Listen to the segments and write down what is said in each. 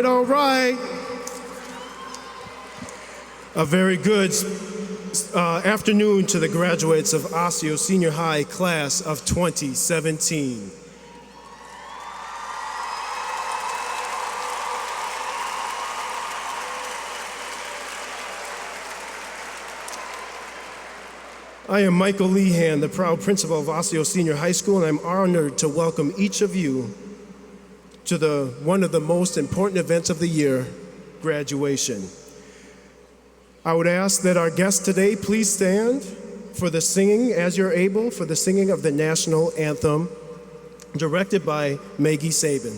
all right. A very good afternoon to the graduates of Osseo Senior High class of 2017. I am Michael Lehan, the proud principal of Osseo Senior High School, and I'm honored to welcome each of you to one of the most important events of the year, graduation. I would ask that our guests today please stand for the singing, as you're able, for the singing of the national anthem, directed by Maggie Sabin.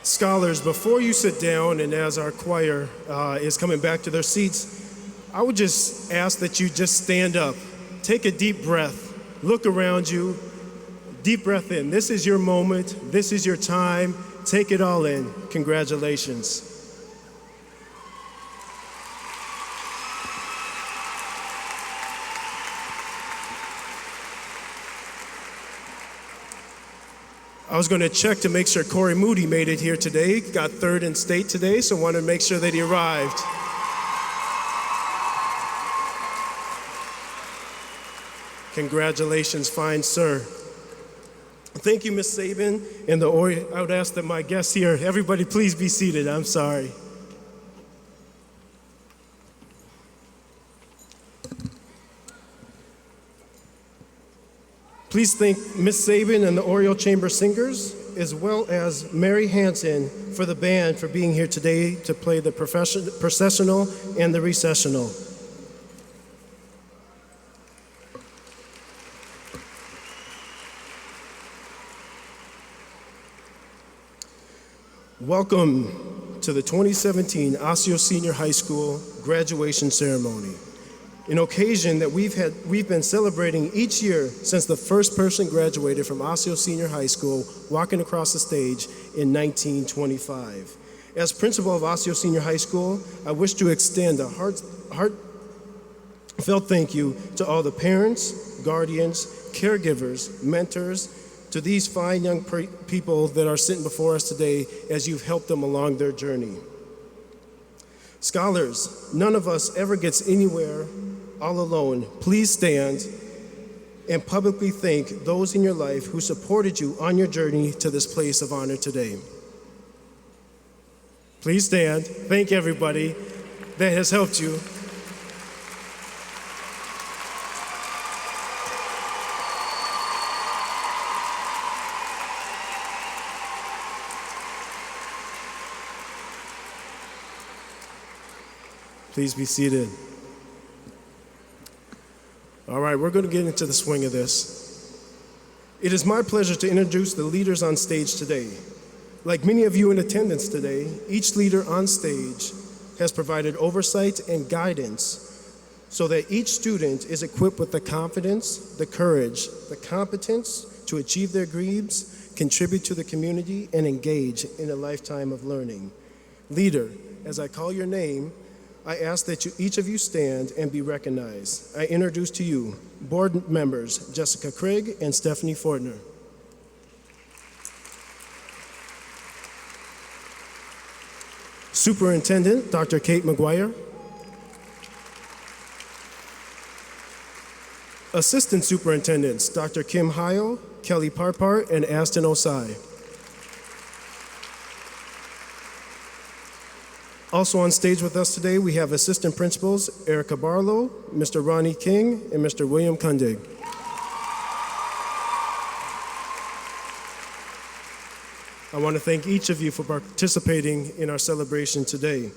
Scholars, before you sit down and as our choir is coming back to their seats, I would just ask that you just stand up, take a deep breath, look around you, deep breath in. This is your moment, this is your time, take it all in. Congratulations. I was going to check to make sure Corey Moody made it here today. Got third in state today, so wanted to make sure that he arrived. Congratulations, fine sir. Thank you, Ms. Sabin. And I would ask that my guests here, everybody please be seated. I'm sorry. Please thank Ms. Sabin and the Oriole Chamber Singers, as well as Mary Hansen for the band for being here today to play the processional and the recessional. Welcome to the 2017 Osseo Senior High School graduation ceremony, an occasion that we've been celebrating each year since the first person graduated from Osseo Senior High School walking across the stage in 1925. As principal of Osseo Senior High School, I wish to extend a heartfelt thank you to all the parents, guardians, caregivers, mentors, to these fine young people that are sitting before us today as you've helped them along their journey. Scholars, none of us ever gets anywhere all alone. Please stand and publicly thank those in your life who supported you on your journey to this place of honor today. Please stand. Thank everybody that has helped you. Please be seated. All right, we're going to get into the swing of this. It is my pleasure to introduce the leaders on stage today. Like many of you in attendance today, each leader on stage has provided oversight and guidance so that each student is equipped with the confidence, the courage, the competence to achieve their dreams contribute to the community, and engage in a lifetime of learning. Leader, as I call your name, I ask that each of you stand and be recognized. I introduce to you board members Jessica Craig and Stephanie Fortner. Superintendent Dr. Kate McGuire. Assistant Superintendents Dr. Kim Heil, Kelly Parpart, and Aston Osseo. Also on stage with us today, we have Assistant Principals Erica Barlow, Mr. Ronnie King, and Mr. William Kundig. I want to thank each of you for participating in our celebration today.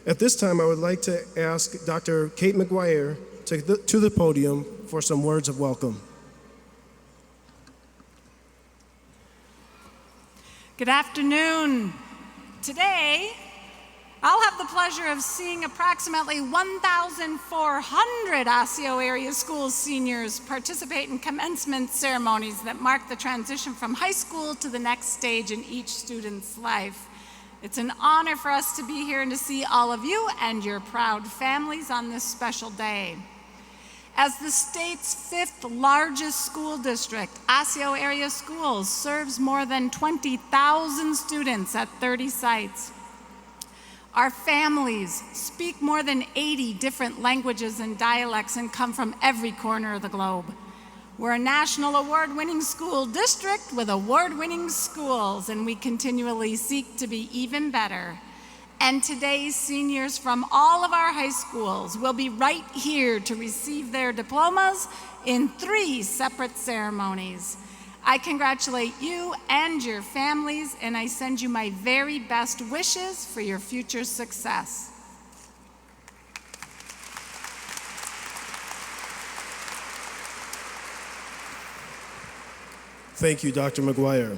At this time, I would like to ask Dr. Kate McGuire to the podium for some words of welcome. Good afternoon. Today, I'll have the pleasure of seeing approximately 1,400 Osseo area school seniors participate in commencement ceremonies that mark the transition from high school to the next stage in each student's life. It's an honor for us to be here and to see all of you and your proud families on this special day. As the state's 5th largest school district, Osseo Area Schools serves more than 20,000 students at 30 sites. Our families speak more than 80 different languages and dialects and come from every corner of the globe. We're a national award-winning school district with award-winning schools, and we continually seek to be even better. And today's seniors from all of our high schools will be right here to receive their diplomas in 3 separate ceremonies. I congratulate you and your families, and I send you my very best wishes for your future success. Thank you, Dr. McGuire.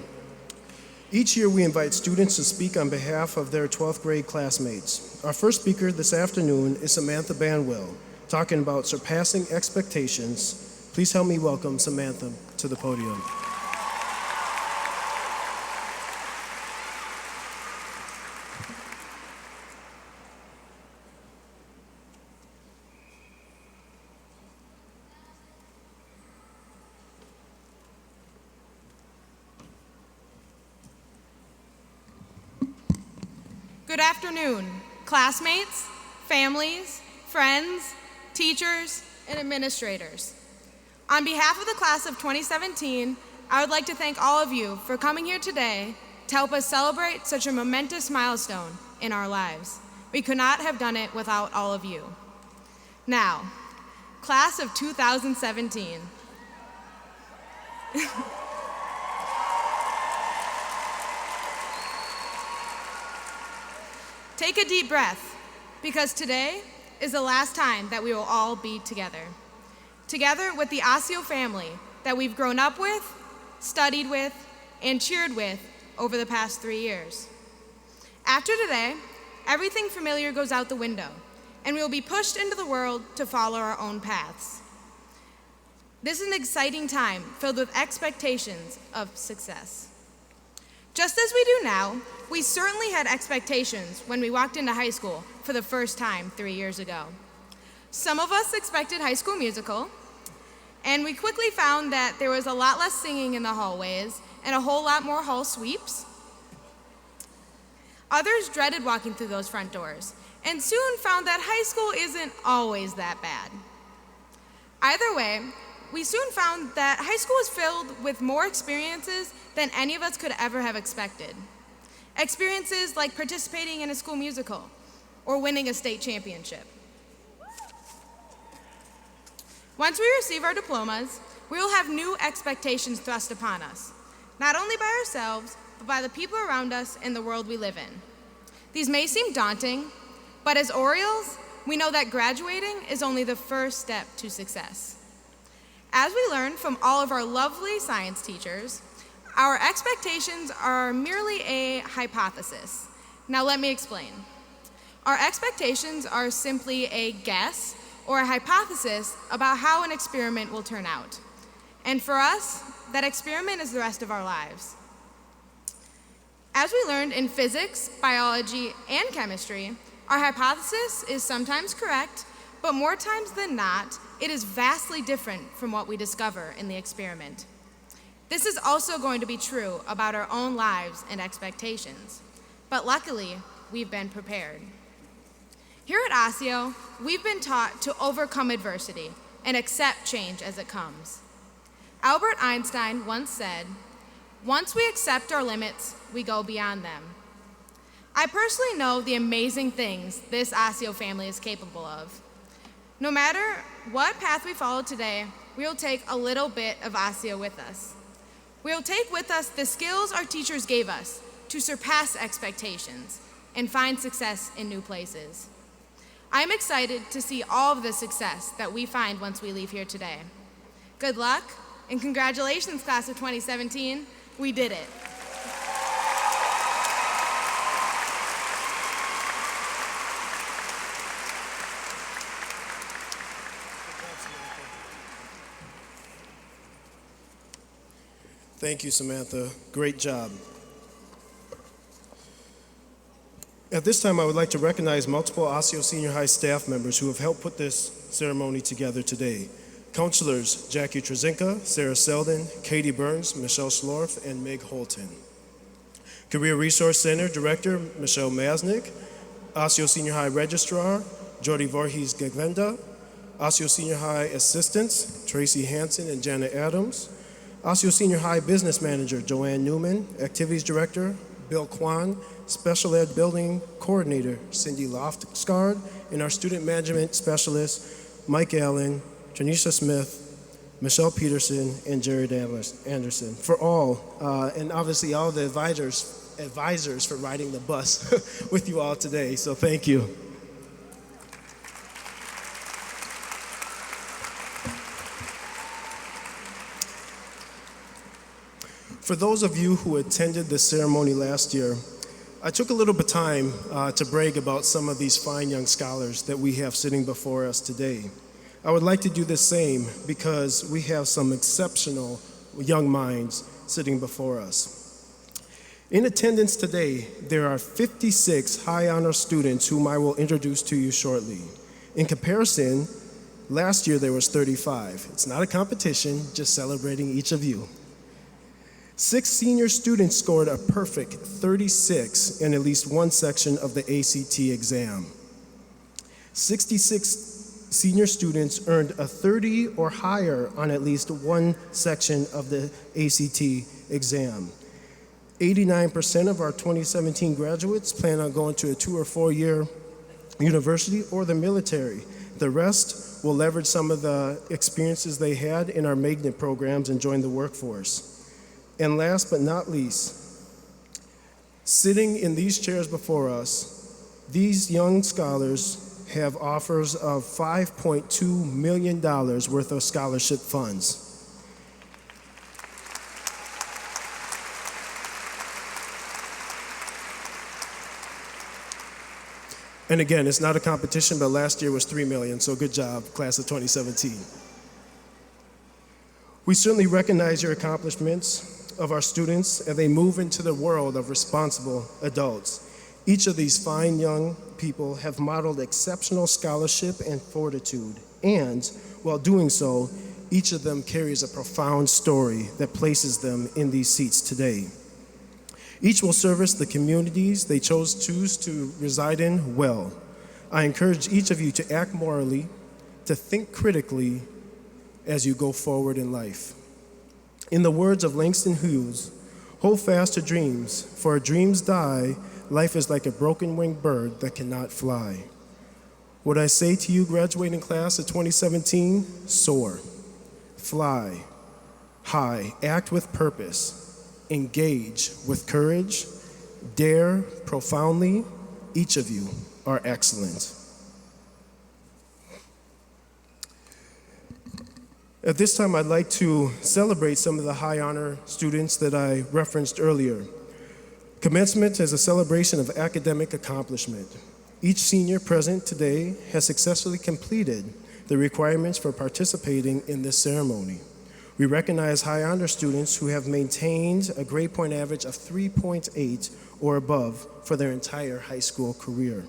Each year we invite students to speak on behalf of their 12th grade classmates. Our first speaker this afternoon is Samantha Banwell, talking about surpassing expectations. Please help me welcome Samantha to the podium. Good afternoon, classmates, families, friends, teachers, and administrators. On behalf of the class of 2017, I would like to thank all of you for coming here today to help us celebrate such a momentous milestone in our lives. We could not have done it without all of you. Now, class of 2017. Take a deep breath, because today is the last time that we will all be together. Together with the Osseo family that we've grown up with, studied with, and cheered with over the past 3 years. After today, everything familiar goes out the window, and we will be pushed into the world to follow our own paths. This is an exciting time filled with expectations of success. Just as we do now, we certainly had expectations when we walked into high school for the first time 3 years ago. Some of us expected High School Musical, and we quickly found that there was a lot less singing in the hallways and a whole lot more hall sweeps. Others dreaded walking through those front doors, and soon found that high school isn't always that bad. Either way, we soon found that high school was filled with more experiences than any of us could ever have expected. Experiences like participating in a school musical or winning a state championship. Once we receive our diplomas, we will have new expectations thrust upon us, not only by ourselves, but by the people around us and the world we live in. These may seem daunting, but as Orioles, we know that graduating is only the first step to success. As we learned from all of our lovely science teachers, our expectations are merely a hypothesis. Now let me explain. Our expectations are simply a guess or a hypothesis about how an experiment will turn out. And for us, that experiment is the rest of our lives. As we learned in physics, biology, and chemistry, our hypothesis is sometimes correct, but more times than not, it is vastly different from what we discover in the experiment. This is also going to be true about our own lives and expectations, but luckily, we've been prepared. Here at Osseo, we've been taught to overcome adversity and accept change as it comes. Albert Einstein once said, "Once we accept our limits, we go beyond them." I personally know the amazing things this Osseo family is capable of. No matter what path we follow today, we will take a little bit of Osseo with us. We will take with us the skills our teachers gave us to surpass expectations and find success in new places. I'm excited to see all of the success that we find once we leave here today. Good luck, and congratulations, class of 2017. We did it. Thank you, Samantha. Great job. At this time, I would like to recognize multiple Osseo Senior High staff members who have helped put this ceremony together today. Counselors Jackie Trezinka, Sarah Selden, Katie Burns, Michelle Schlorf, and Meg Holton. Career Resource Center Director Michelle Masnick, Osseo Senior High Registrar Jody Voorhees Gagvenda, Osseo Senior High Assistants Tracy Hansen and Janet Adams, Osseo Senior High Business Manager Joanne Newman, Activities Director Bill Kwan, Special Ed Building Coordinator Cindy Loftskard, and our Student Management Specialist Mike Allen, Tranisha Smith, Michelle Peterson, and Jared Anderson. For all, and obviously all the advisors for riding the bus with you all today, so thank you. For those of you who attended the ceremony last year, I took a little bit of time to brag about some of these fine young scholars that we have sitting before us today. I would like to do the same because we have some exceptional young minds sitting before us. In attendance today, there are 56 high honor students whom I will introduce to you shortly. In comparison, last year there was 35. It's not a competition, just celebrating each of you. 6 senior students scored a perfect 36 in at least one section of the ACT exam. 66 senior students earned a 30 or higher on at least one section of the ACT exam. 89% of our 2017 graduates plan on going to a 2 or 4 year university or the military. The rest will leverage some of the experiences they had in our magnet programs and join the workforce. And last but not least, sitting in these chairs before us, these young scholars have offers of $5.2 million worth of scholarship funds. And again, it's not a competition, but last year was $3 million, so good job, class of 2017. We certainly recognize your accomplishments of our students as they move into the world of responsible adults. Each of these fine young people have modeled exceptional scholarship and fortitude, and while doing so, each of them carries a profound story that places them in these seats today. Each will service the communities they choose to reside in well. I encourage each of you to act morally, to think critically as you go forward in life. In the words of Langston Hughes, hold fast to dreams, for if dreams die, life is like a broken-winged bird that cannot fly. What I say to you, graduating class of 2017, soar, fly, high, act with purpose, engage with courage, dare profoundly. Each of you are excellent. At this time, I'd like to celebrate some of the high honor students that I referenced earlier. Commencement is a celebration of academic accomplishment. Each senior present today has successfully completed the requirements for participating in this ceremony. We recognize high honor students who have maintained a grade point average of 3.8 or above for their entire high school career,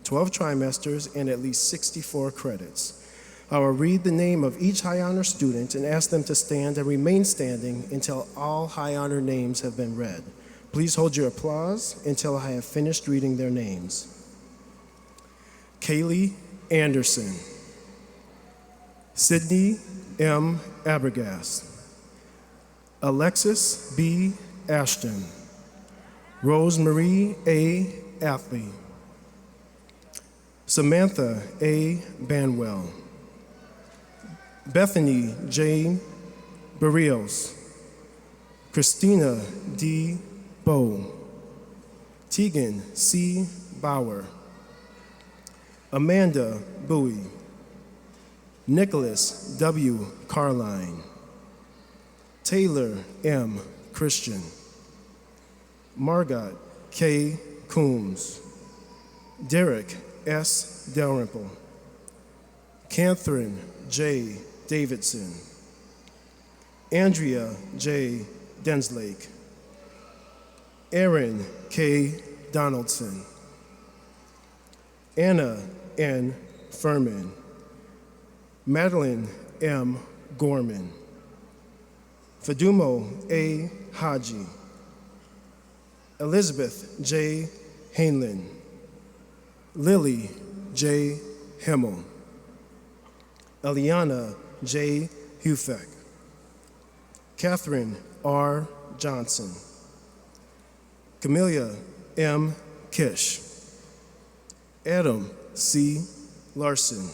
12 trimesters, and at least 64 credits. I will read the name of each high honor student and ask them to stand and remain standing until all high honor names have been read. Please hold your applause until I have finished reading their names. Kaylee Anderson, Sydney M. Abergast, Alexis B. Ashton, Rosemarie A. Athley, Samantha A. Banwell, Bethany J. Barrios, Christina D. Bowe, Tegan C. Bauer, Amanda Bowie, Nicholas W. Carline, Taylor M. Christian, Margot K. Coombs, Derek S. Dalrymple, Catherine J. Davidson, Andrea J. Denslake, Aaron K. Donaldson, Anna N. Furman, Madeline M. Gorman, Fadumo A. Haji, Elizabeth J. Hainlin, Lily J. Himmel, Eliana J. Hufek, Catherine R. Johnson, Camelia M. Kish, Adam C. Larson,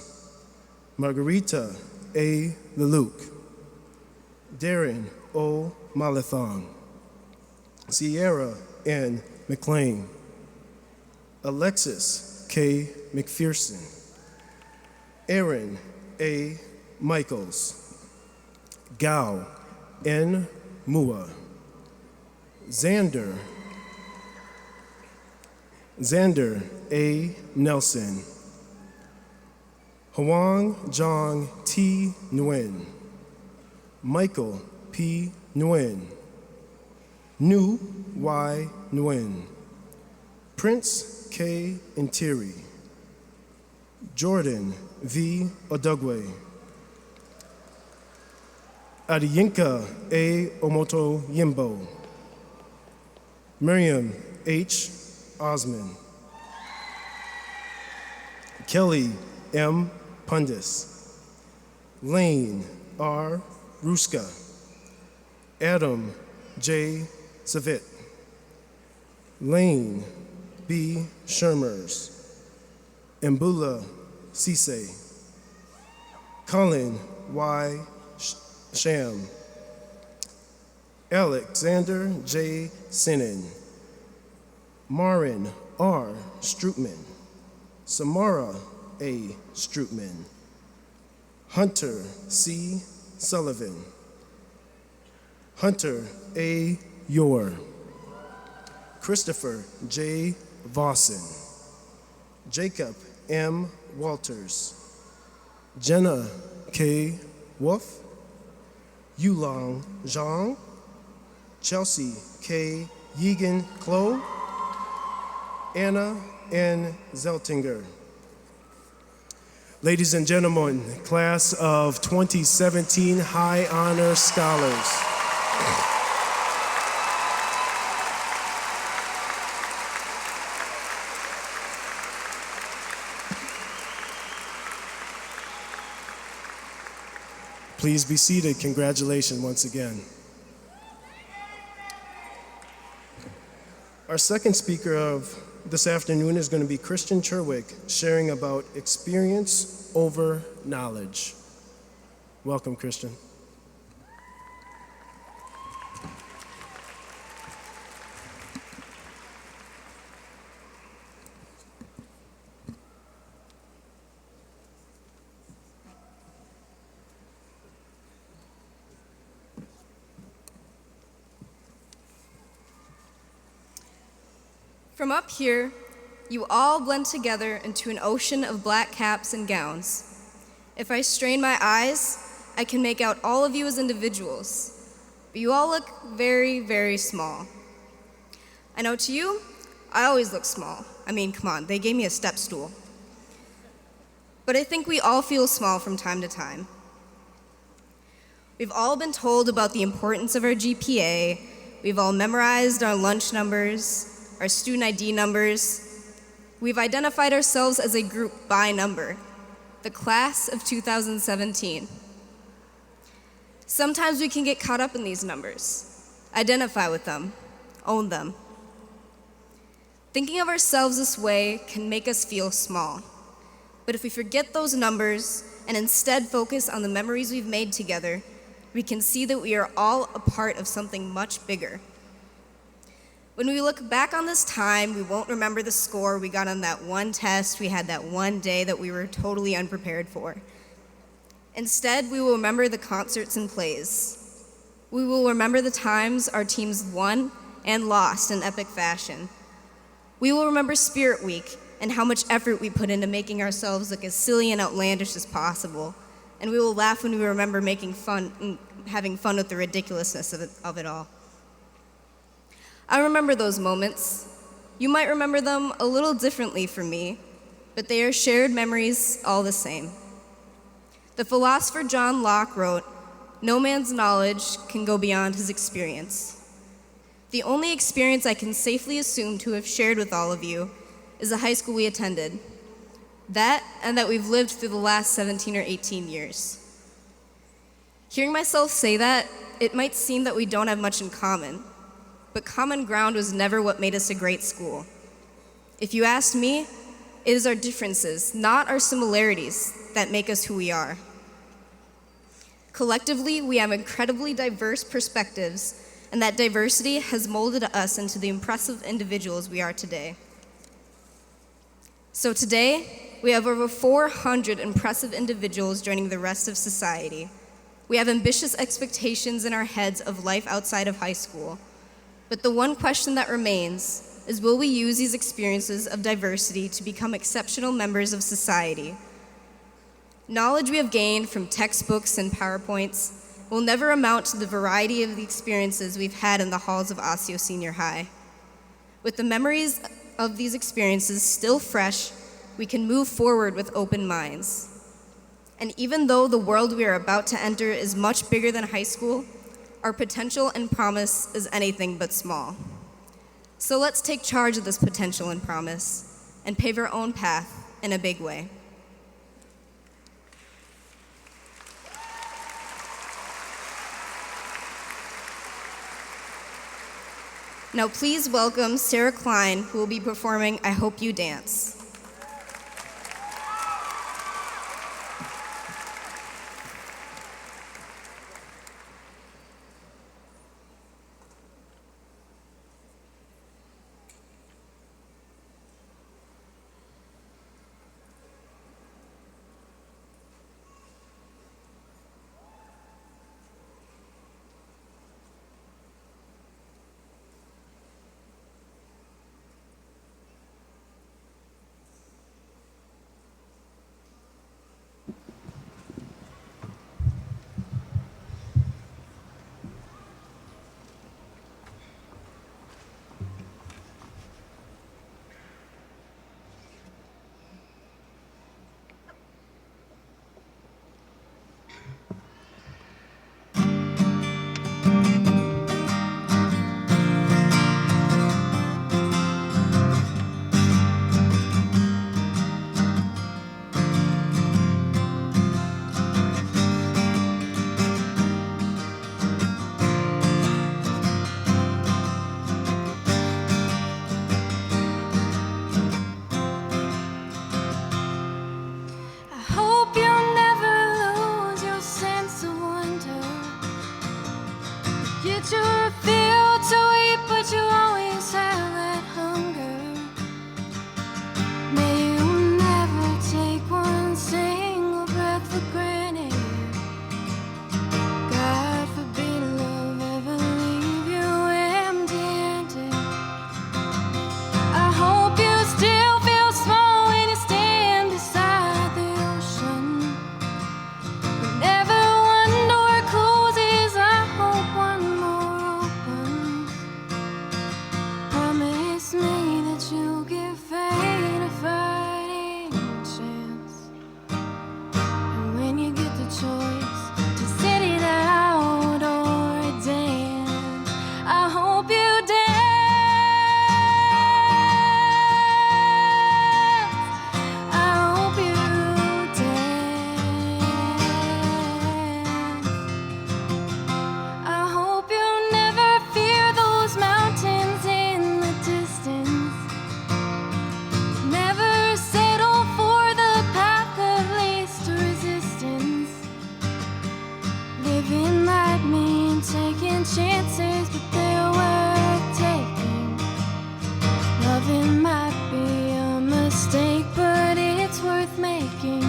Margarita A. Leluc, Darren O. Malathong, Sierra N. McLean, Alexis K. McPherson, Aaron A. Michaels, Gao N. Mua, Xander A. Nelson, Hwang Jong T. Nguyen, Michael P. Nguyen, Nu Y. Nguyen, Prince K. Intiri, Jordan V. Odogwe, Adiyinka A. Omoto Yimbo, Miriam H. Osman, Kelly M. Pundis, Lane R. Ruska, Adam J. Savit, Lane B. Shermers, Mbula Cisse, Colin Y. Sham, Alexander J. Sinan, Marin R. Strootman, Samara A. Strootman, Hunter C. Sullivan, Hunter A. Yor, Christopher J. Vossen, Jacob M. Walters, Jenna K. Wolf, Yulong Zhang, Chelsea K. Yegan Klo, Anna N. Zeltinger. Ladies and gentlemen, class of 2017 High Honor Scholars. Please be seated. Congratulations once again. Our second speaker of this afternoon is going to be Christian Cherwick, sharing about experience over knowledge. Welcome, Christian. From up here, you all blend together into an ocean of black caps and gowns. If I strain my eyes, I can make out all of you as individuals, but you all look very, very small. I know to you, I always look small. I mean, come on, they gave me a step stool. But I think we all feel small from time to time. We've all been told about the importance of our GPA. We've all memorized our lunch numbers, our student ID numbers. We've identified ourselves as a group by number, the class of 2017. Sometimes we can get caught up in these numbers, identify with them, own them. Thinking of ourselves this way can make us feel small. But if we forget those numbers and instead focus on the memories we've made together, we can see that we are all a part of something much bigger. When we look back on this time, we won't remember the score we got on that one test we had that one day that we were totally unprepared for. Instead, we will remember the concerts and plays. We will remember the times our teams won and lost in epic fashion. We will remember Spirit Week and how much effort we put into making ourselves look as silly and outlandish as possible. And we will laugh when we remember making fun and having fun with the ridiculousness of it all. I remember those moments. You might remember them a little differently from me, but they are shared memories all the same. The philosopher John Locke wrote, "No man's knowledge can go beyond his experience." The only experience I can safely assume to have shared with all of you is the high school we attended. That, and that we've lived through the last 17 or 18 years. Hearing myself say that, it might seem that we don't have much in common, but common ground was never what made us a great school. If you asked me, it is our differences, not our similarities, that make us who we are. Collectively, we have incredibly diverse perspectives, and that diversity has molded us into the impressive individuals we are today. So today, we have over 400 impressive individuals joining the rest of society. We have ambitious expectations in our heads of life outside of high school. But the one question that remains is, will we use these experiences of diversity to become exceptional members of society? Knowledge we have gained from textbooks and PowerPoints will never amount to the variety of the experiences we've had in the halls of Osseo Senior High. With the memories of these experiences still fresh, we can move forward with open minds. And even though the world we are about to enter is much bigger than high school, our potential and promise is anything but small. So let's take charge of this potential and promise and pave our own path in a big way. Now please welcome Sarah Klein, who will be performing I Hope You Dance. mistake, but it's worth making.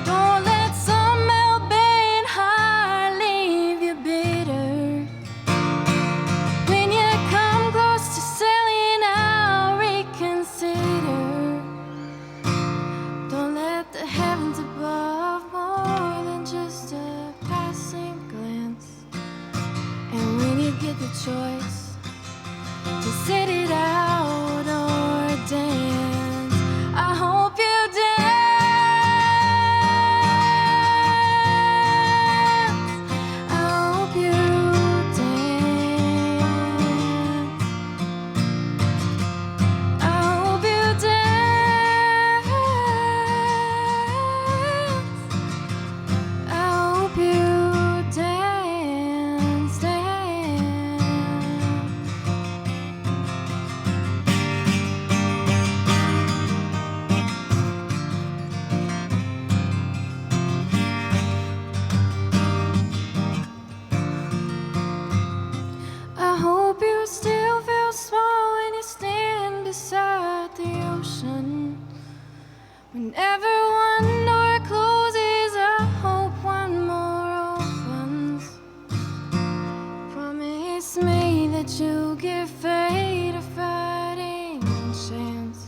Don't let some melt-bane heart leave you bitter. When you come close to selling out, reconsider. Don't let the heavens above more than just a passing glance. And when you get the choice to sit it out or dance, I hope you dance. I hope you dance. I hope you dance. I hope you dance, dance. I hope you still feel small when you stand beside the ocean. Whenever one door closes, I hope one more opens. Promise me that you'll give fate a fighting chance.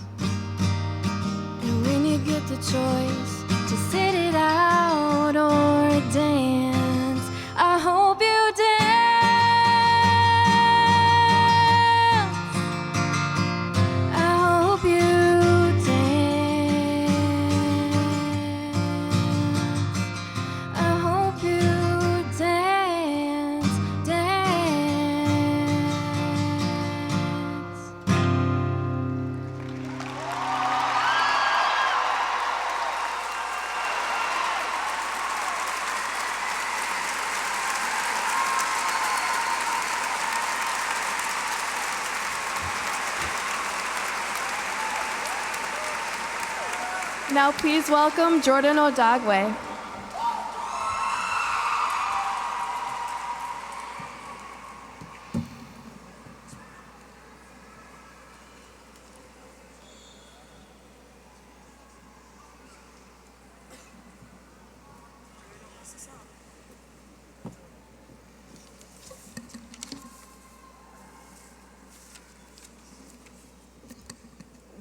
And when you get the choice to sit it out or dance, I hope you dance. I hope you dance. I hope you dance, dance. Now please welcome Jordan Odagwe.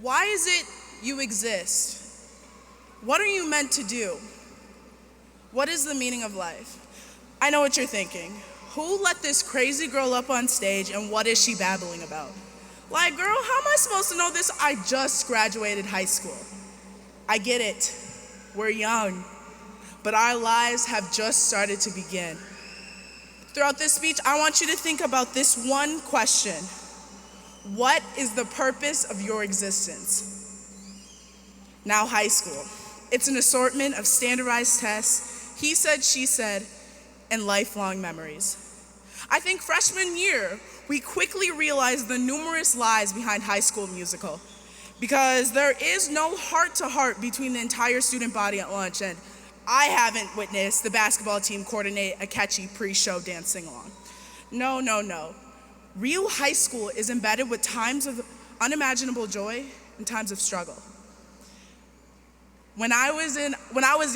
Why is it you exist? What are you meant to do? What is the meaning of life? I know what you're thinking. Who let this crazy girl up on stage and what is she babbling about? Like, girl, how am I supposed to know this? I just graduated high school. I get it. We're young, but our lives have just started to begin. Throughout this speech, I want you to think about this one question. What is the purpose of your existence? Now, high school. It's an assortment of standardized tests, he said, she said, and lifelong memories. I think freshman year, we quickly realized the numerous lies behind High School Musical, because there is no heart-to-heart between the entire student body at lunch, and I haven't witnessed the basketball team coordinate a catchy pre-show dance sing-along. No, no, no. Real high school is embedded with times of unimaginable joy and times of struggle. When I was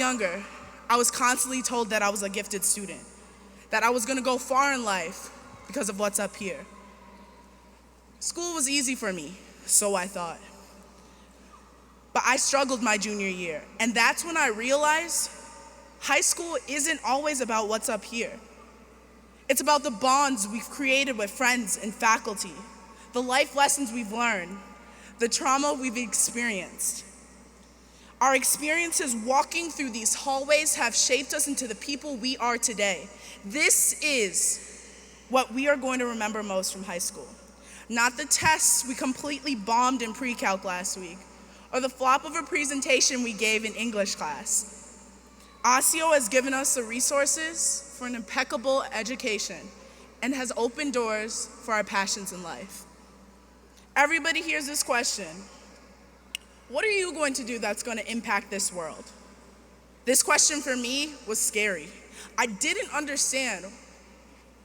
younger, I was constantly told that I was a gifted student, that I was gonna go far in life because of what's up here. School was easy for me, so I thought. But I struggled my junior year, and that's when I realized high school isn't always about what's up here. It's about the bonds we've created with friends and faculty, the life lessons we've learned, the trauma we've experienced. Our experiences walking through these hallways have shaped us into the people we are today. This is what we are going to remember most from high school. Not the tests we completely bombed in pre-calc last week, or the flop of a presentation we gave in English class. Osseo has given us the resources for an impeccable education and has opened doors for our passions in life. Everybody hears this question. What are you going to do that's going to impact this world? This question for me was scary. I didn't understand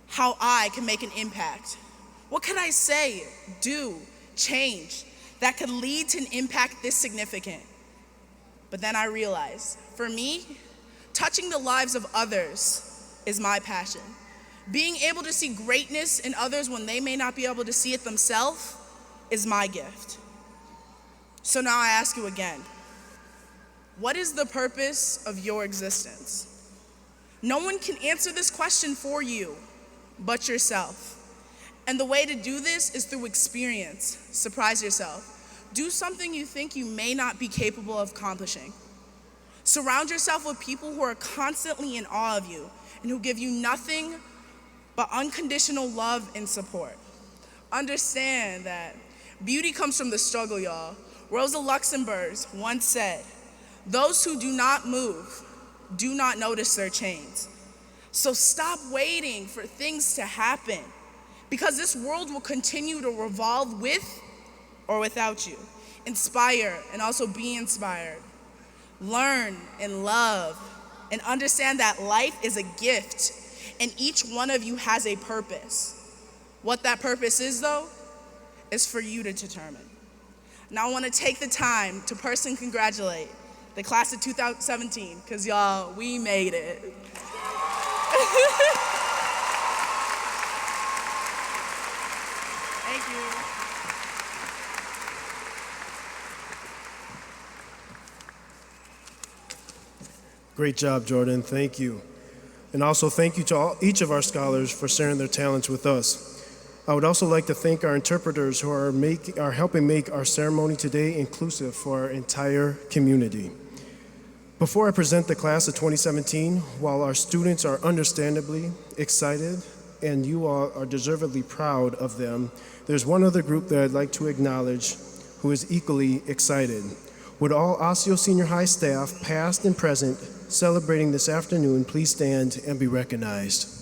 how I can make an impact. What can I say, do, change that could lead to an impact this significant. But then I realized, for me, touching the lives of others is my passion. Being able to see greatness in others when they may not be able to see it themselves is my gift. So now I ask you again, what is the purpose of your existence? No one can answer this question for you but yourself. And the way to do this is through experience. Surprise yourself. Do something you think you may not be capable of accomplishing. Surround yourself with people who are constantly in awe of you and who give you nothing but unconditional love and support. Understand that beauty comes from the struggle, y'all. Rosa Luxemburg once said, "Those who do not move do not notice their chains." So stop waiting for things to happen, because this world will continue to revolve with or without you. Inspire and also be inspired. Learn and love and understand that life is a gift and each one of you has a purpose. What that purpose is, though, is for you to determine. Now I want to take the time to personally congratulate the class of 2017, because y'all, we made it. Thank you. Great job, Jordan. Thank you. And also thank you to each of our scholars for sharing their talents with us. I would also like to thank our interpreters who are helping make our ceremony today inclusive for our entire community. Before I present the class of 2017, while our students are understandably excited and you all are deservedly proud of them, there's one other group that I'd like to acknowledge who is equally excited. Would all Osseo Senior High staff, past and present, celebrating this afternoon, please stand and be recognized.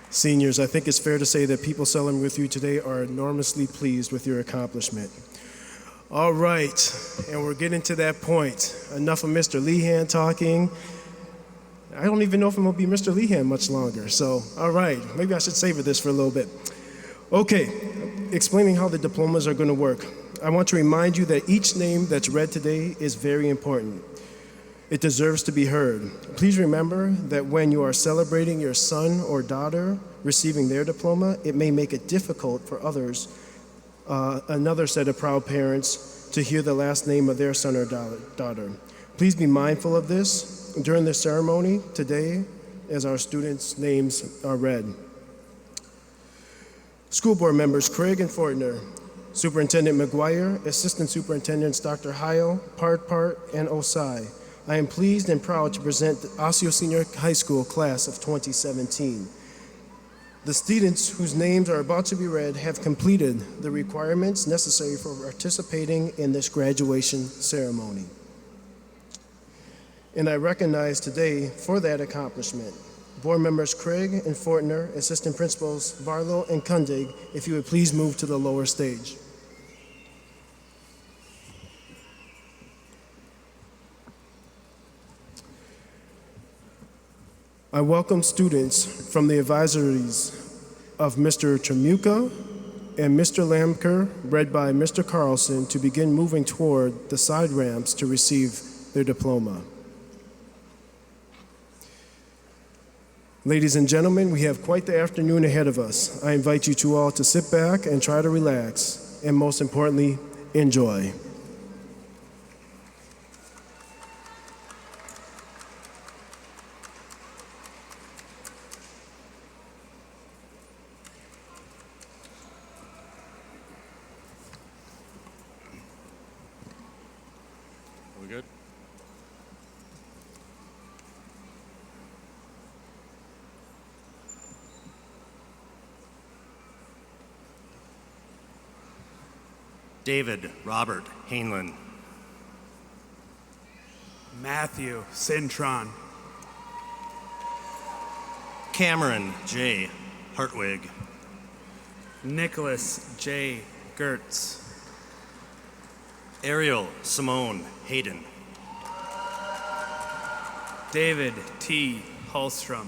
Seniors, I think it's fair to say that people celebrating with you today are enormously pleased with your accomplishment. All right, and we're getting to that point. Enough of Mr. Lehan talking. I don't even know if I'm gonna be Mr. Lehan much longer, so all right, maybe I should savor this for a little bit. Okay, explaining how the diplomas are gonna work. I want to remind you that each name that's read today is very important. It deserves to be heard. Please remember that when you are celebrating your son or daughter receiving their diploma, it may make it difficult for others, another set of proud parents, to hear the last name of their son or daughter. Please be mindful of this during the ceremony today as our students' names are read. School board members Craig and Fortner, Superintendent McGuire, Assistant Superintendents Dr. Heil, Part, and Osai. I am pleased and proud to present the Osseo Senior High School class of 2017. The students whose names are about to be read have completed the requirements necessary for participating in this graduation ceremony. And I recognize today for that accomplishment, board members Craig and Fortner, assistant principals Barlow and Kundig, if you would please move to the lower stage. I welcome students from the advisories of Mr. Tremuka and Mr. Lamker, read by Mr. Carlson, to begin moving toward the side ramps to receive their diploma. Ladies and gentlemen, we have quite the afternoon ahead of us. I invite you two all to sit back and try to relax, and most importantly, enjoy. We good? David Robert Hainlin. Matthew Cintron. Cameron J. Hartwig. Nicholas J. Gertz. Ariel Simone Hayden. David T. Holstrom.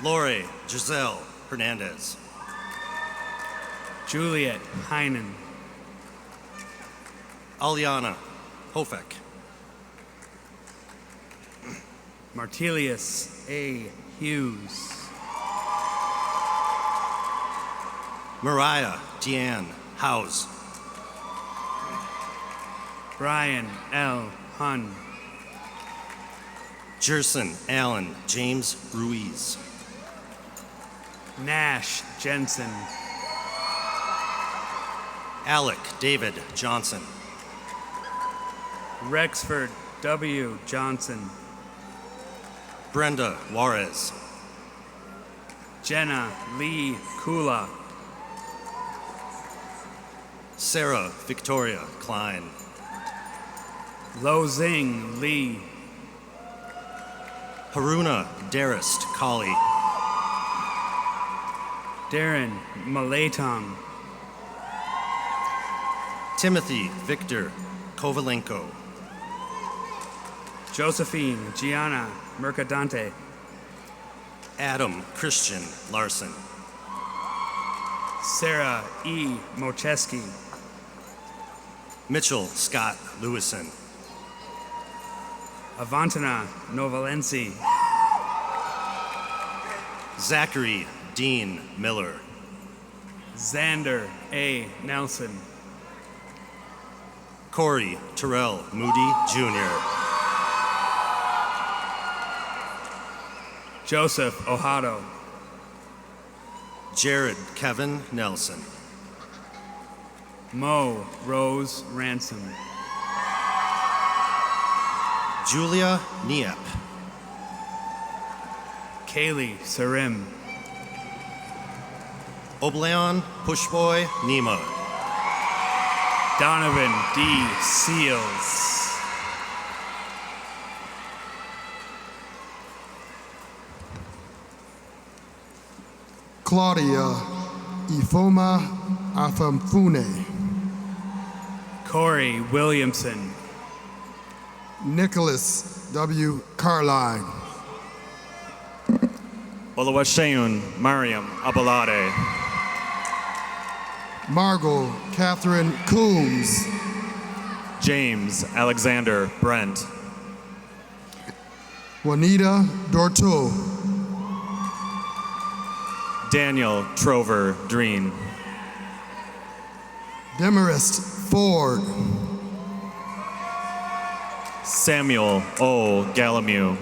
Lori Giselle Hernandez. Juliet Heinen. Aliana Hofek. Martelius A. Hughes. Mariah Deanne Howes. Brian L. Hun. Jerson Allen James Ruiz. Nash Jensen. Alec David Johnson. Rexford W. Johnson. Brenda Juarez. Jenna Lee Kula. Sarah Victoria Klein. Lozing Lee. Haruna Darist Kali. Darren Malaytong. Timothy Victor Kovalenko. Josephine Gianna Mercadante. Adam Christian Larson. Sarah E. Mocheski. Mitchell Scott Lewison. Avantana Novalensi. Zachary Dean Miller. Xander A. Nelson. Corey Terrell Moody Jr. Joseph Ohado. Jared Kevin Nelson. Mo Rose Ransom. Julia Niep. Kaylee Sarim. Obleon Pushboy Nima. Donovan D. Seals. Claudia Ifoma Afamfune. Corey Williamson. Nicholas W. Carline. Olawasheun Mariam Abalade. Margot Catherine Coombs. James Alexander Brent. Juanita Dorto. Daniel Trover Dreen. Demarest Ford. Samuel O. Galamew.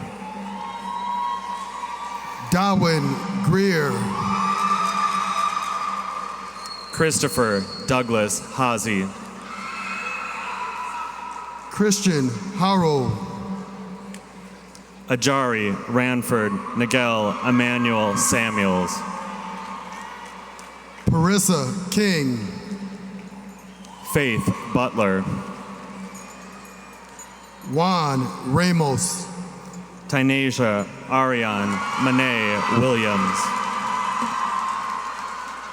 Darwin Greer. Christopher Douglas Hazy. Christian Harrow. Ajari Ranford Nigel Emmanuel Samuels. Parissa King. Faith Butler. Juan Ramos. Tynasia Ariane Monet Williams.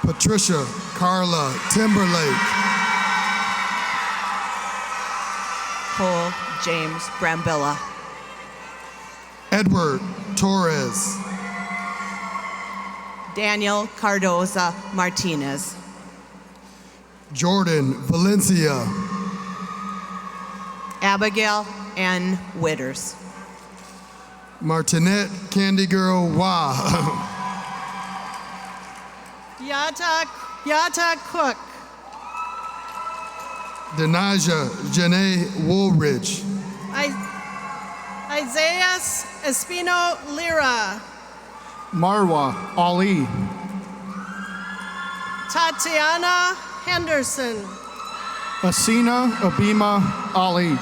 Patricia Carla Timberlake. Cole James Brambilla. Edward Torres. Daniel Cardoza Martinez. Jordan Valencia. Abigail N. Witters. Martinette Candy Girl Wah. Yata Cook. Denaja Janae Woolridge. Isaiah Espino Lira. Marwa Ali. Tatiana Henderson. Asina Abima Ali.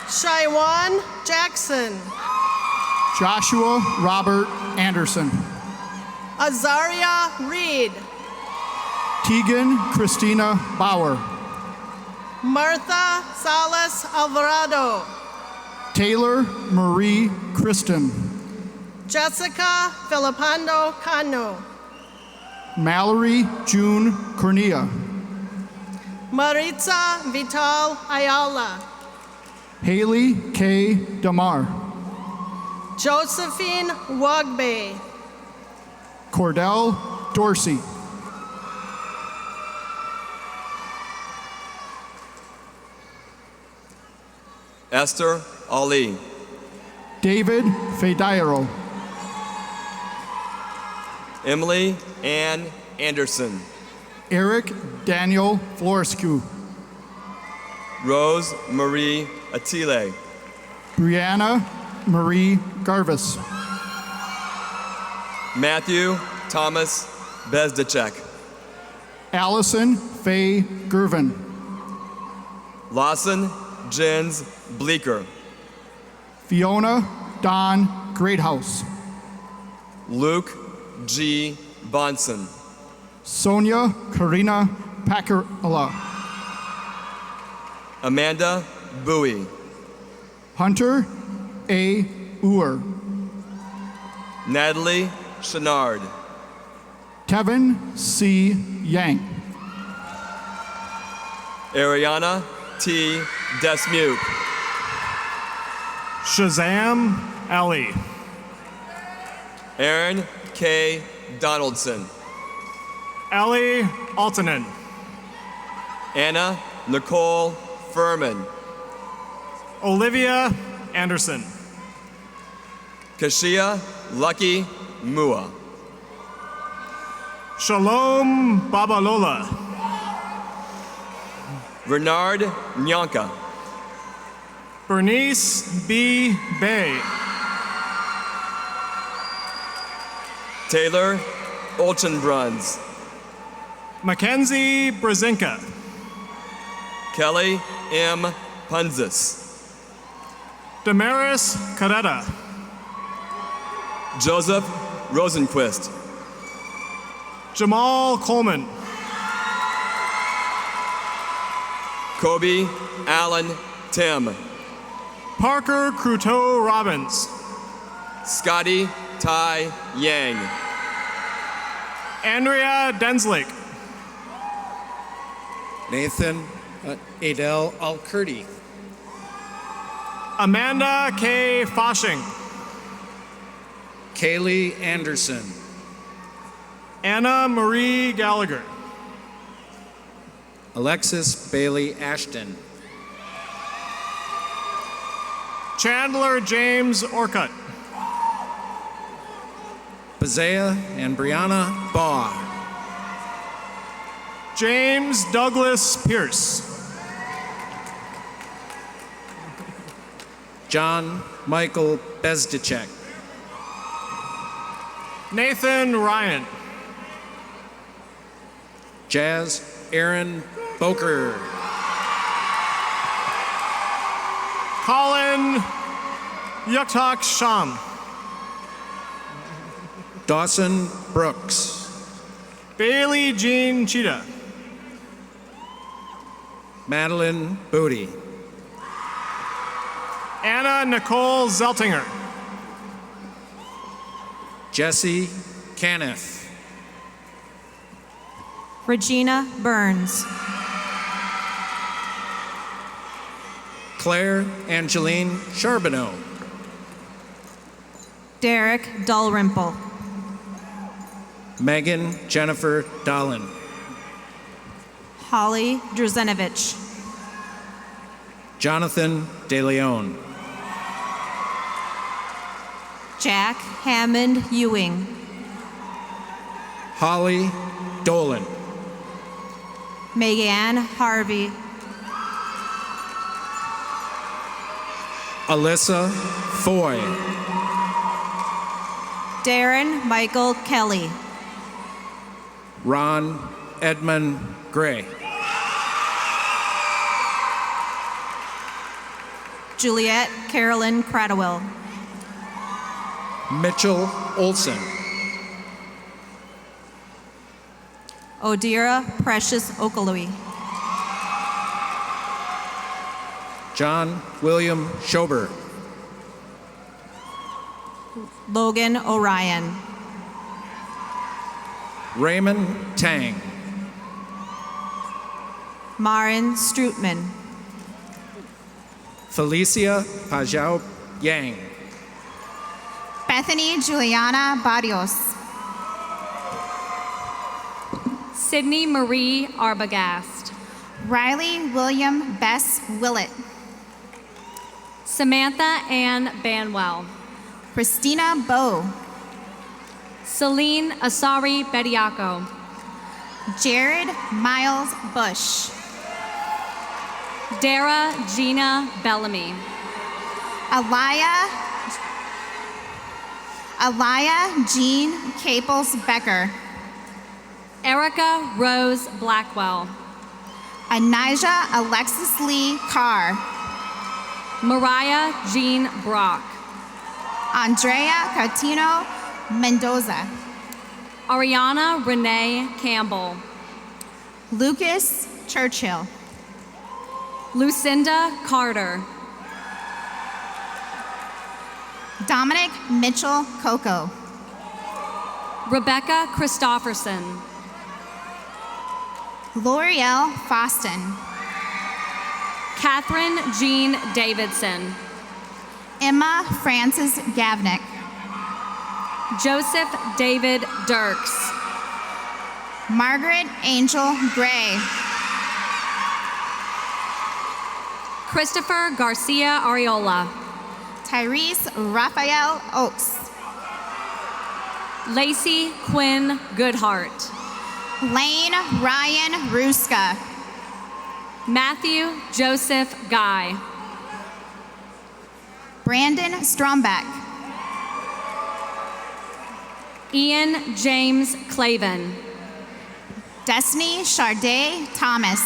Shaiwan Jackson. Joshua Robert Anderson. Azaria Reed. Tegan Christina Bauer. Martha Salas Alvarado. Taylor Marie Kristen. Jessica Filipando Cano. Mallory June Cornea. Maritza Vital Ayala, Haley K. Damar, Josephine Wugbe, Cordell Dorsey, Esther Ali, David Fedairo, Emily Ann Anderson, Eric Daniel Florescu, Rose Marie Attile, Brianna Marie Garvis, Matthew Thomas Bezdacek, Allison Faye Gervin, Lawson Jens Bleeker, Fiona Don Greathouse, Luke G. Bonson, Sonia Karina Packerala, Amanda Bowie, Hunter A. Uer, Natalie Chenard, Kevin C. Yang, Ariana T. Desmute, Shazam Ali, Aaron K. Donaldson, Ellie Altonen, Anna Nicole Furman, Olivia Anderson, Kashia Lucky Mua, Shalom Babalola, Bernard Nyanka, Bernice B. Bay, Taylor Olchenbruns, Mackenzie Brzezinka, Kelly M. Punzis, Damaris Carrera, Joseph Rosenquist, Jamal Coleman, Kobe Allen Tim, Parker Cruteau Robbins, Scotty Tai Yang, Andrea Denslake, Nathan Adele Alcurdy, Amanda K. Foshing, Kaylee Anderson, Anna Marie Gallagher, Alexis Bailey Ashton, Chandler James Orcutt, Bazea and Brianna Baugh, James Douglas Pierce, John Michael Bezdacek, Nathan Ryan, Jazz Aaron Boker, Colin Yuktak Sham, Dawson Brooks, Bailey Jean Cheetah, Madeline Booty, Anna Nicole Zeltinger, Jesse Caniff, Regina Burns, Claire Angeline Charbonneau, Derek Dalrymple, Megan Jennifer Dolan, Holly Druzenovich, Jonathan DeLeon, Jack Hammond Ewing, Holly Dolan, Megan Harvey, Alyssa Foy, Darren Michael Kelly, Ron Edmund Gray, Juliet Carolyn Cradwell, Mitchell Olson, Odira Precious Okalui, John William Schober, Logan Orion, Raymond Tang, Maren Strootman. Felicia Pajau Yang. Bethany Juliana Barrios. Sydney Marie Arbogast. Riley William Bess Willett. Samantha Ann Banwell. Christina Bowe. Celine Asari Bediaco. Jared Miles Bush. Dara Gina Bellamy. Alaya Jean Caples Becker. Erica Rose Blackwell. Anijah Alexis Lee Carr. Mariah Jean Brock. Andrea Cartino Mendoza. Ariana Renee Campbell. Lucas Churchill. Lucinda Carter. Dominic Mitchell Coco. Rebecca Christofferson. L'Oreal Foston. Catherine Jean Davidson. Emma Frances Gavnick. Joseph David Dirks. Margaret Angel Gray. Christopher Garcia Ariola. Tyrese Raphael Oaks. Lacey Quinn Goodhart. Lane Ryan Ruska. Matthew Joseph Guy. Brandon Strombeck. Ian James Clavin. Destiny Charday Thomas.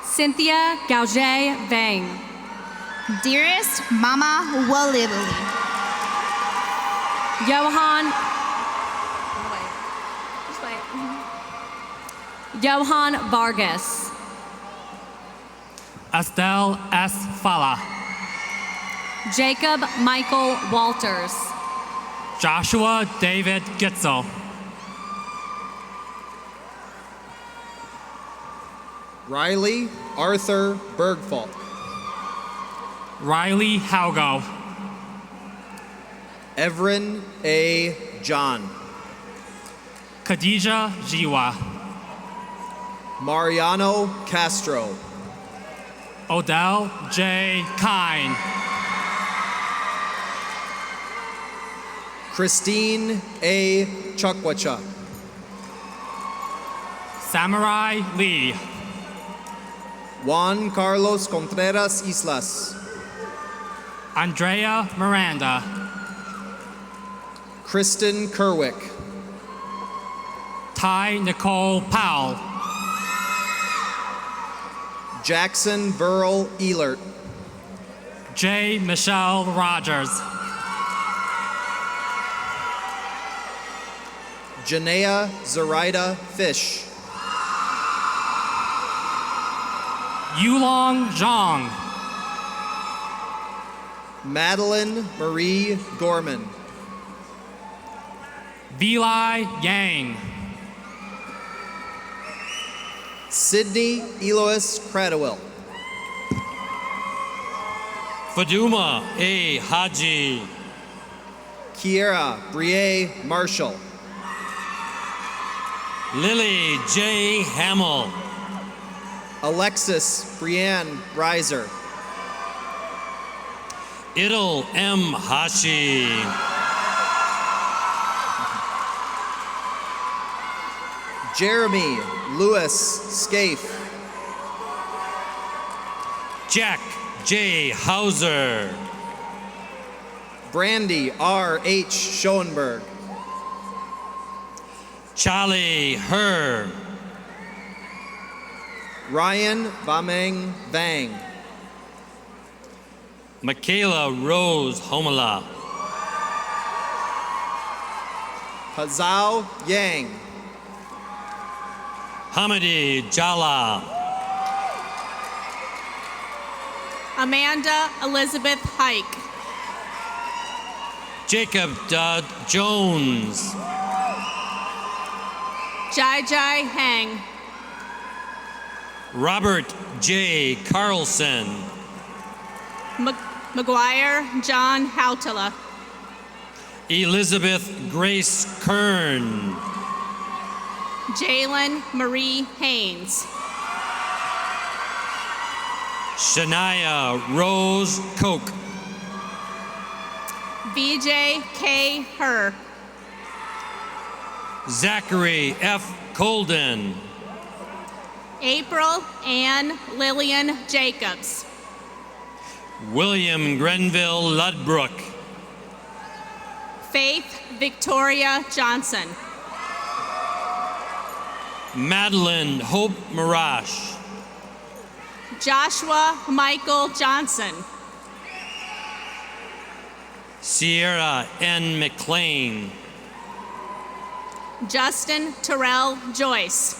Cynthia Gauger Vang. Dearest Mama Walili. Johan Vargas. Estelle S. Fala. Jacob Michael Walters. Joshua David Gitzel. Riley Arthur Bergfault. Riley Haugo. Everin A. John. Khadija Jiwa. Mariano Castro. Odell J. Kine. Christine A. Chukwacha. Samurai Lee. Juan Carlos Contreras Islas. Andrea Miranda. Kristen Kerwick. Ty Nicole Powell. Jackson Burl Elert. J. Michelle Rogers. Janaea Zoraida Fish. Yulong Zhang. Madeline Marie Gorman. Vili Yang. Sydney Elois Cradwell. Faduma A. Haji. Kiera Brie Marshall. Lily J. Hamill. Alexis Brianne Reiser. Idil M. Hashi. Jeremy Lewis Scaife. Jack J. Hauser. Brandy R. H. Schoenberg. Charlie Herr. Ryan Bameng Vang. Michaela Rose Homala. Hazao Yang. Hamidi Jala. Amanda Elizabeth Hike. Jacob Dodd Jones. Jai Jai Hang. Robert J. Carlson. McGuire John Hautala. Elizabeth Grace Kern. Jalen Marie Haynes. Shania Rose Koch. VJ K. Herr. Zachary F. Colden. April Ann Lillian Jacobs. William Grenville Ludbrook. Faith Victoria Johnson. Madeline Hope Marash. Joshua Michael Johnson. Sierra N. McLean. Justin Terrell Joyce.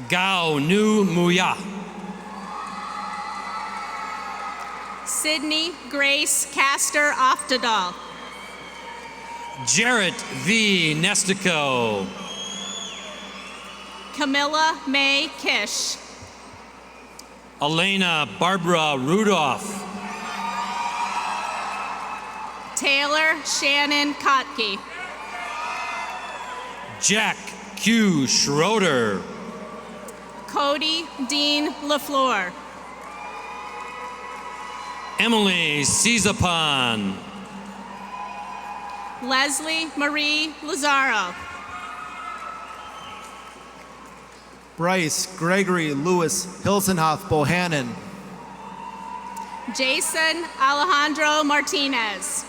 Gao Nu Muya. Sydney Grace Castor Oftedal. Jarrett V. Nestico. Camilla May Kish. Elena Barbara Rudolph. Taylor Shannon Kotke. Jack Q. Schroeder. Cody Dean LaFleur. Emily Cizapon. Leslie Marie Lazaro. Bryce Gregory Lewis Hilsenhoff Bohannon. Jason Alejandro Martinez.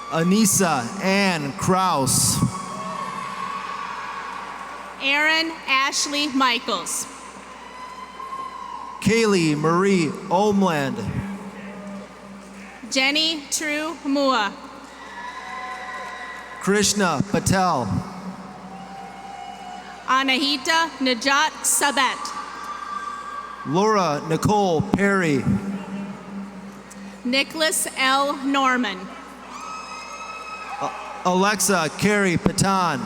Anissa Ann Kraus. Aaron Ashley Michaels. Kaylee Marie Omland. Jenny True Mua. Krishna Patel. Anahita Najat Sabet. Laura Nicole Perry. Nicholas L. Norman. Alexa Carey Patan.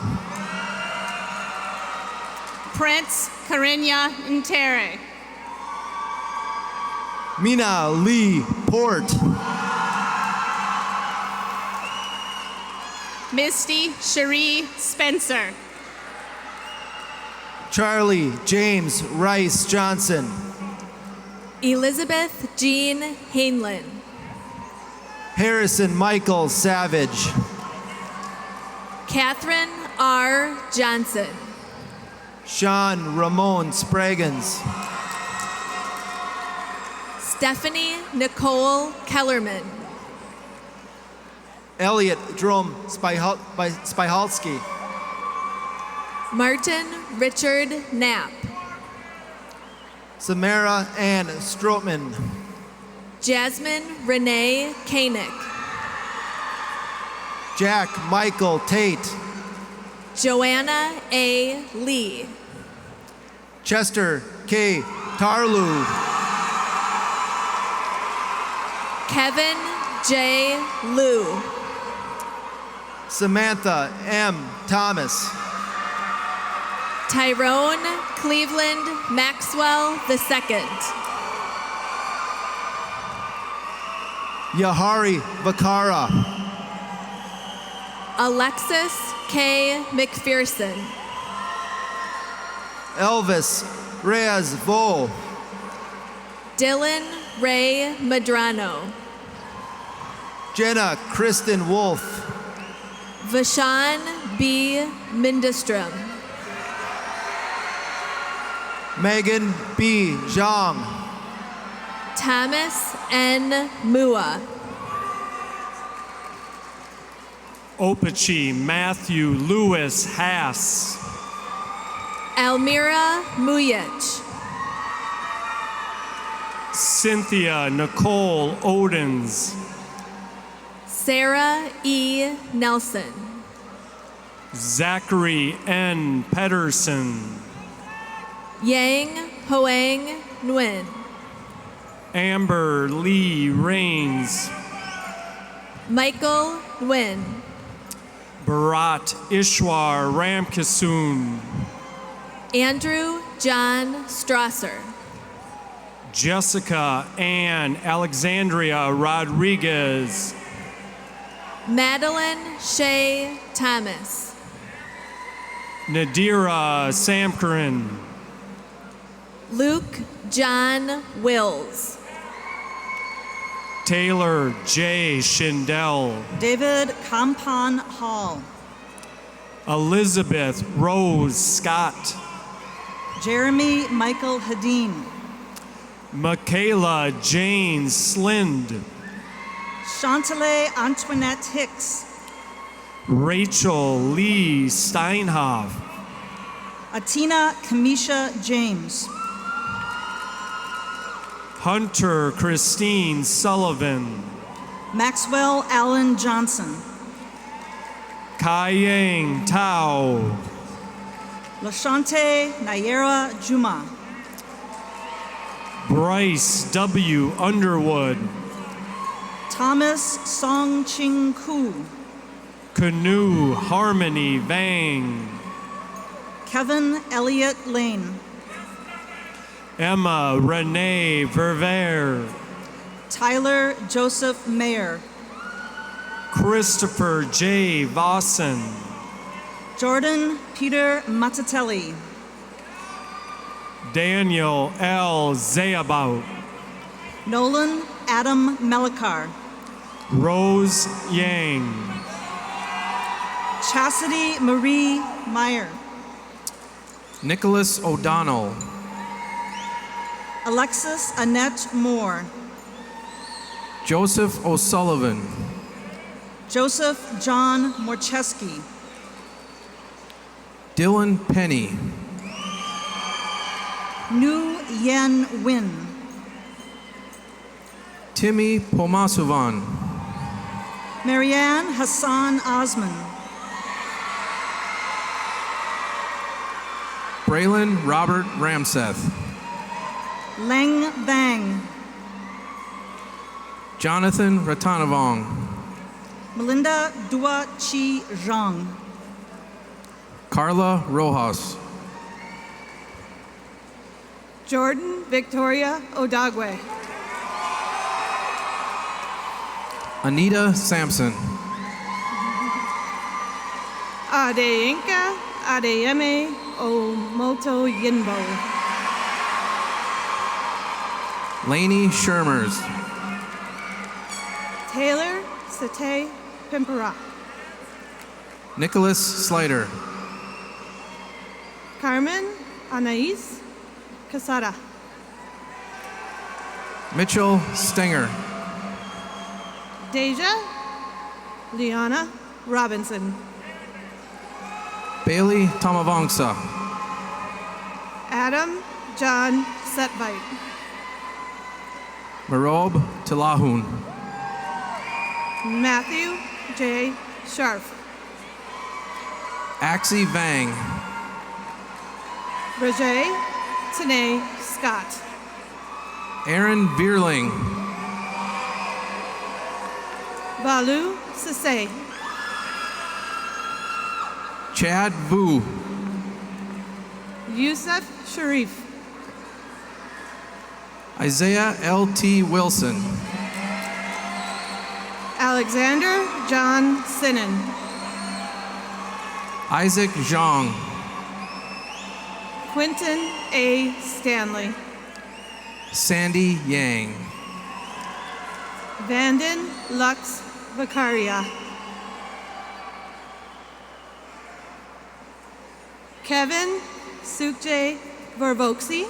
Prince Carinya Ntere. Mina Lee Port. Misty Cherie Spencer. Charlie James Rice Johnson. Elizabeth Jean Hainlin. Harrison Michael Savage. Catherine R. Johnson. Sean Ramon Spraggins. Stephanie Nicole Kellerman. Elliot Drum Spihalski. Martin Richard Knapp. Samara Ann Strootman. Jasmine Renee Koenig. Jack Michael Tate. Joanna A. Lee. Chester K. Tarlu. Kevin J. Liu. Samantha M. Thomas. Tyrone Cleveland Maxwell II. Yahari Vakara. Alexis K. McPherson. Elvis Reyes Vo. Dylan Ray Madrano. Jenna Kristen Wolf. Vashan B. Mindestrom. Megan B. Zhang. Thomas N. Mua. Opachi Matthew Lewis Hass. Almira Muyich. Cynthia Nicole Odens. Sarah E. Nelson. Zachary N. Pedersen. Yang Hoang Nguyen. Amber Lee Rains. Michael Nguyen. Bharat Ishwar Ramkisoon. Andrew John Strasser. Jessica Ann Alexandria Rodriguez. Madeline Shea Thomas. Nadira Samkaran. Luke John Wills. Taylor J. Schindel. David Kampan Hall. Elizabeth Rose Scott. Jeremy Michael Hadeen. Michaela Jane Slind. Chantele Antoinette Hicks. Rachel Lee Steinhoff. Atina Kamisha James. Hunter Christine Sullivan. Maxwell Allen Johnson. Kayang Tao. Lashante Nayera Juma. Bryce W. Underwood. Thomas Song Ching Koo. Canoe Harmony Vang. Kevin Elliott Lane. Emma Renee Verver. Tyler Joseph Mayer. Christopher J. Vossen. Jordan Peter Matatelli. Daniel L. Zayabout. Nolan Adam Melikar. Rose Yang. Chastity Marie Meyer. Nicholas O'Donnell. Alexis Annette Moore. Joseph O'Sullivan. Joseph John Morcheski. Dylan Penny. Nu Yen Win. Timmy Pomasuvan. Marianne Hassan Osman. Braylon Robert Ramseth. Leng Bang. Jonathan Ratanavong. Melinda Dua Chi Zhang. Carla Rojas. Jordan Victoria Odagwe. Anita Sampson. Adeyinka Adeyeme Omoto Yinbo. Lainey Shermers. Taylor Sate Pimpera. Nicholas Slider. Carmen Anais Casada. Mitchell Stenger. Deja Liana Robinson. Bailey Tamavangsa. Adam John Setvite. Marob Tilahun. Matthew J. Sharf. Axie Vang. Roger Tanae Scott. Aaron Vierling. Balu Sase. Chad Vu. Yusuf Sharif. Isaiah L.T. Wilson. Alexander John Sinnen. Isaac Zhang. Quentin A. Stanley. Sandy Yang. Vanden Lux Vicaria. Kevin Sukje Vervoxi.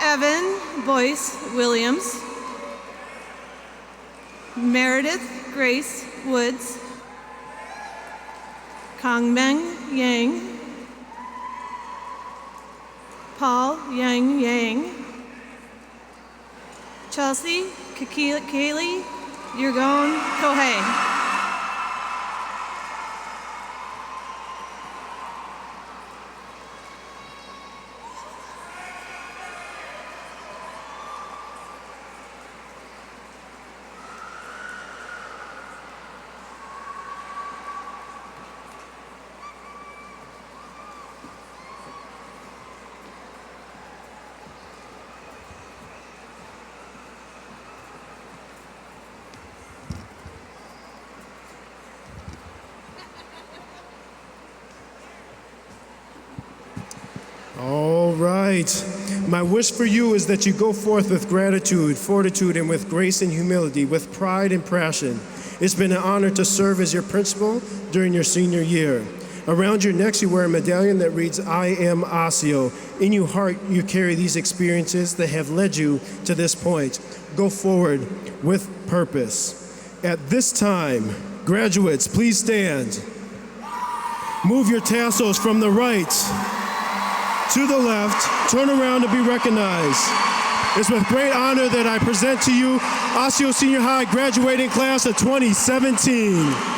Evan Boyce Williams. Meredith Grace Woods. Kangmeng Yang. Paul Yang Yang. Chelsea Kaylee Yurgon Kohei. All right. My wish for you is that you go forth with gratitude, fortitude, and with grace and humility, with pride and passion. It's been an honor to serve as your principal during your senior year. Around your necks, you wear a medallion that reads, I am Osseo. In your heart, you carry these experiences that have led you to this point. Go forward with purpose. At this time, graduates, please stand. Move your tassels from the right to the left. Turn around to be recognized. It's with great honor that I present to you Osseo Senior High graduating class of 2017.